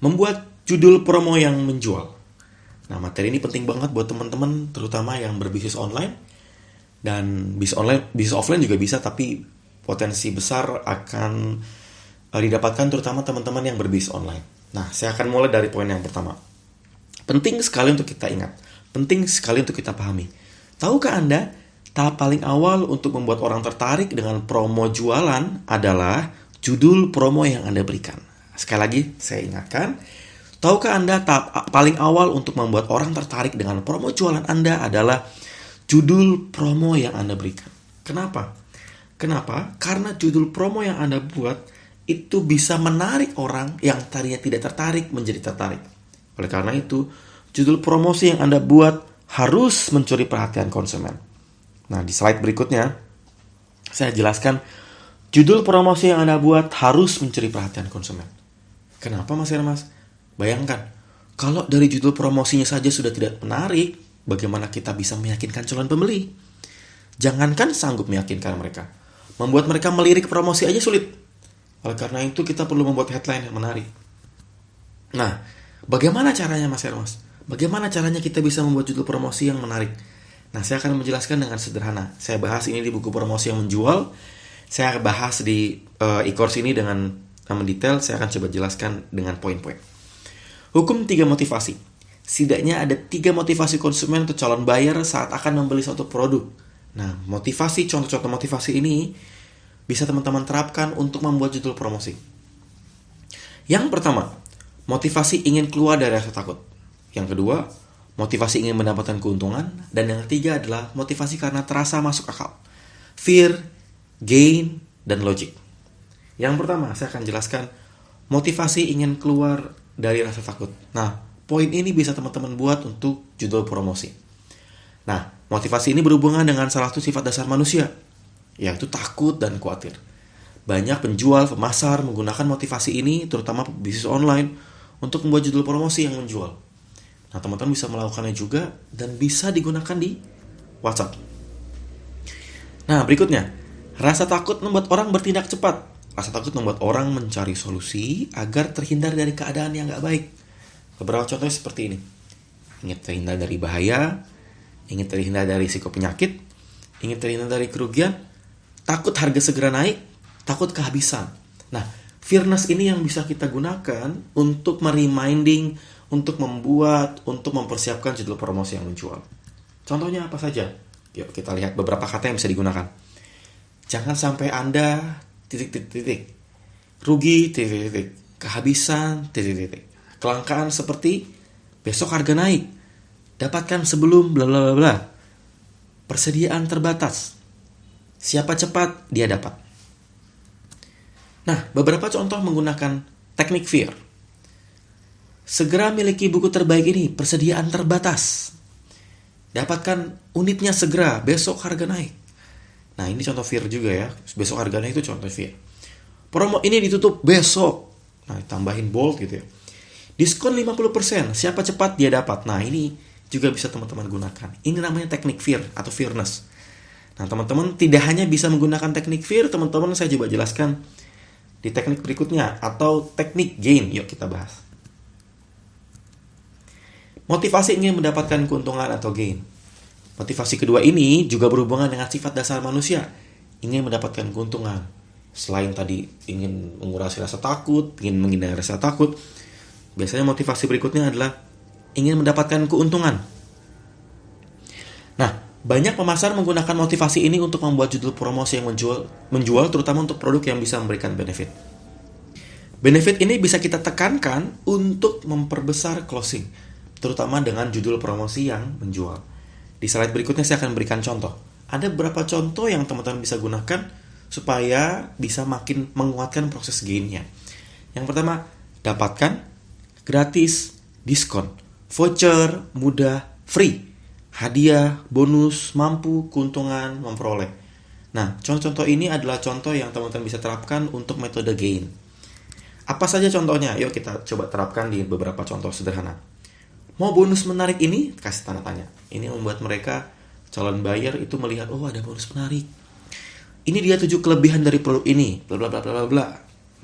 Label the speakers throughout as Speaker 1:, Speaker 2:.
Speaker 1: Membuat judul promo yang menjual. Nah, materi ini penting banget buat teman-teman, terutama yang berbisnis online. Dan bisnis offline juga bisa, tapi potensi besar akan didapatkan terutama teman-teman yang berbisnis online. Nah, saya akan mulai dari poin yang pertama. Penting sekali untuk kita ingat. Penting sekali untuk kita pahami. Tahukah Anda, tahap paling awal untuk membuat orang tertarik dengan promo jualan adalah judul promo yang Anda berikan. Sekali lagi, saya ingatkan. Tahukah Anda, tahap paling awal untuk membuat orang tertarik dengan promo jualan Anda adalah judul promo yang Anda berikan. Kenapa? Karena judul promo yang Anda buat itu bisa menarik orang yang tadinya tidak tertarik menjadi tertarik. Oleh karena itu, judul promosi yang Anda buat harus mencuri perhatian konsumen. Nah, di slide berikutnya, saya jelaskan judul promosi yang Anda buat harus mencuri perhatian konsumen. Kenapa, Mas Hermas? Bayangkan, kalau dari judul promosinya saja sudah tidak menarik, bagaimana kita bisa meyakinkan calon pembeli? Jangankan sanggup meyakinkan mereka, membuat mereka melirik promosi aja sulit. Oleh karena itu, kita perlu membuat headline yang menarik. Nah, bagaimana caranya, Mas Hermas? Bagaimana caranya kita bisa membuat judul promosi yang menarik? Nah, saya akan menjelaskan dengan sederhana. Saya bahas ini di buku promosi yang menjual. Saya bahas di e-course ini dengan mendetail. Saya akan coba jelaskan dengan poin-poin. Hukum 3 motivasi. Setidaknya ada 3 motivasi konsumen atau calon buyer saat akan membeli suatu produk. Nah, contoh-contoh motivasi ini bisa teman-teman terapkan untuk membuat judul promosi. Yang pertama, motivasi ingin keluar dari rasa takut. Yang kedua, motivasi ingin mendapatkan keuntungan. Dan yang ketiga adalah motivasi karena terasa masuk akal. Fear, gain, dan logic. Yang pertama, saya akan jelaskan motivasi ingin keluar dari rasa takut. Nah, poin ini bisa teman-teman buat untuk judul promosi. Nah, motivasi ini berhubungan dengan salah satu sifat dasar manusia, yaitu takut dan khawatir. Banyak penjual, pemasar menggunakan motivasi ini, terutama bisnis online, untuk membuat judul promosi yang menjual. Nah, teman-teman bisa melakukannya juga dan bisa digunakan di WhatsApp. Nah, berikutnya, rasa takut membuat orang bertindak cepat. Rasa takut membuat orang mencari solusi agar terhindar dari keadaan yang gak baik. Beberapa contohnya seperti ini. Ingin terhindar dari bahaya, ingin terhindar dari risiko penyakit, ingin terhindar dari kerugian, takut harga segera naik, takut kehabisan. Nah, fearness ini yang bisa kita gunakan untuk mereminding, untuk membuat, untuk mempersiapkan judul promosi yang menjual. Contohnya apa saja? Yuk kita lihat beberapa kata yang bisa digunakan. Jangan sampai Anda ... rugi ... kehabisan ... kelangkaan seperti besok harga naik, dapatkan sebelum bla bla bla. Persediaan terbatas. Siapa cepat dia dapat. Nah, beberapa contoh menggunakan teknik fear. Segera miliki buku terbaik ini, persediaan terbatas. Dapatkan unitnya segera, besok harga naik. Nah, ini contoh fear juga ya. Besok harga naik itu contoh fear. Promo ini ditutup besok. Nah, tambahin bold gitu ya. Diskon 50%, siapa cepat dia dapat. Nah, ini juga bisa teman-teman gunakan. Ini namanya teknik fear atau fearness. Nah, teman-teman tidak hanya bisa menggunakan teknik fear, teman-teman saya coba jelaskan di teknik berikutnya atau teknik gain. Yuk kita bahas. Motivasi ingin mendapatkan keuntungan atau gain. Motivasi kedua ini juga berhubungan dengan sifat dasar manusia, ingin mendapatkan keuntungan. Selain tadi ingin mengurangi rasa takut, ingin menghindari rasa takut, biasanya motivasi berikutnya adalah ingin mendapatkan keuntungan. Nah, banyak pemasar menggunakan motivasi ini untuk membuat judul promosi yang menjual terutama untuk produk yang bisa memberikan benefit. Benefit ini bisa kita tekankan untuk memperbesar closing, terutama dengan judul promosi yang menjual. Di slide berikutnya saya akan berikan contoh. Ada beberapa contoh yang teman-teman bisa gunakan supaya bisa makin menguatkan proses gain-nya. Yang pertama, dapatkan gratis, diskon, voucher, mudah, free, hadiah, bonus, mampu, keuntungan, memperoleh. Nah, contoh-contoh ini adalah contoh yang teman-teman bisa terapkan untuk metode gain. Apa saja contohnya? Yuk kita coba terapkan di beberapa contoh sederhana. Mau bonus menarik ini? Kasih tanda tanya. Ini membuat mereka, calon buyer itu melihat, oh ada bonus menarik. Ini dia 7 kelebihan dari produk ini. Bla bla bla bla bla.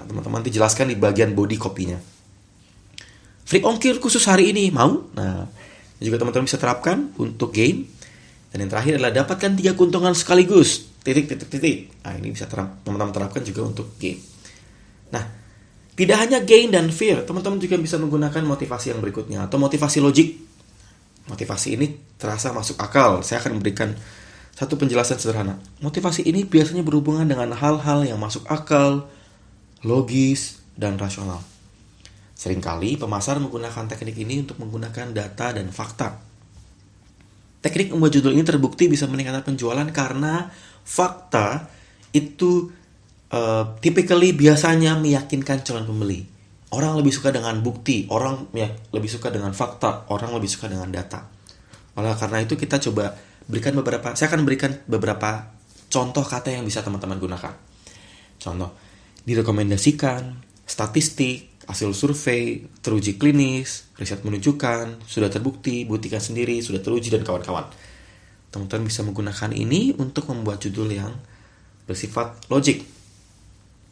Speaker 1: Nah, teman-teman dijelaskan di bagian body copy-nya. Free ongkir khusus hari ini, mau? Nah, juga teman-teman bisa terapkan untuk game. Dan yang terakhir adalah dapatkan 3 keuntungan sekaligus. Titik. Nah, ini bisa teman-teman terapkan juga untuk game. Nah, tidak hanya gain dan fear, teman-teman juga bisa menggunakan motivasi yang berikutnya, atau motivasi logik. Motivasi ini terasa masuk akal. Saya akan memberikan satu penjelasan sederhana. Motivasi ini biasanya berhubungan dengan hal-hal yang masuk akal, logis, dan rasional. Seringkali pemasar menggunakan teknik ini untuk menggunakan data dan fakta. Teknik membuat judul ini terbukti bisa meningkatkan penjualan karena fakta itu typically biasanya meyakinkan calon pembeli. Orang lebih suka dengan bukti, orang lebih suka dengan fakta, orang lebih suka dengan data. Oleh karena itu kita coba saya akan berikan beberapa contoh kata yang bisa teman-teman gunakan. Contoh, direkomendasikan, statistik, hasil survei, teruji klinis, riset menunjukkan, sudah terbukti, buktikan sendiri, sudah teruji, dan kawan-kawan. Teman-teman bisa menggunakan ini untuk membuat judul yang bersifat logik.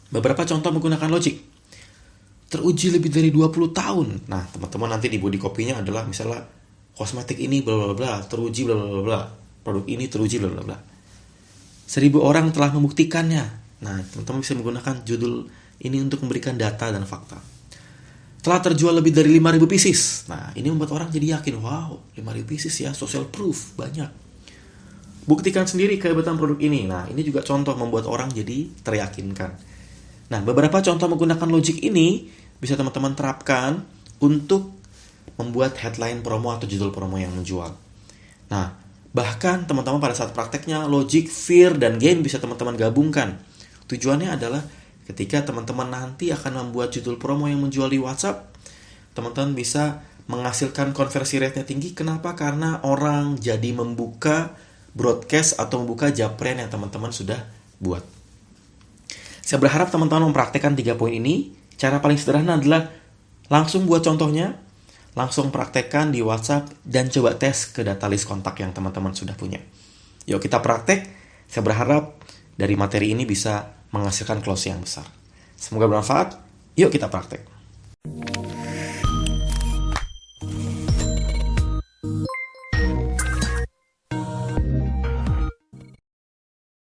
Speaker 1: Beberapa contoh menggunakan logik. Teruji lebih dari 20 tahun. Nah, teman-teman nanti di body copy-nya adalah misalnya kosmetik ini bla bla bla, teruji bla bla bla. Produk ini teruji bla bla bla. 1.000 orang telah membuktikannya. Nah, teman-teman bisa menggunakan judul ini untuk memberikan data dan fakta. Telah terjual lebih dari 5.000 pieces. Nah, ini membuat orang jadi yakin, wow, 5.000 pieces ya, social proof, banyak. Buktikan sendiri kehebatan produk ini. Nah, ini juga contoh membuat orang jadi teryakinkan. Nah, beberapa contoh menggunakan logik ini bisa teman-teman terapkan untuk membuat headline promo atau judul promo yang menjual. Nah, bahkan teman-teman pada saat prakteknya, logik, fear, dan gain bisa teman-teman gabungkan. Tujuannya adalah ketika teman-teman nanti akan membuat judul promo yang menjual di WhatsApp, teman-teman bisa menghasilkan konversi rate-nya tinggi. Kenapa? Karena orang jadi membuka broadcast atau membuka japren yang teman-teman sudah buat. Saya berharap teman-teman mempraktekkan 3 poin ini. Cara paling sederhana adalah langsung buat contohnya, langsung praktekkan di WhatsApp, dan coba tes ke data list kontak yang teman-teman sudah punya. Yuk kita praktek. Saya berharap dari materi ini bisa menghasilkan close yang besar. Semoga bermanfaat. Yuk kita praktek.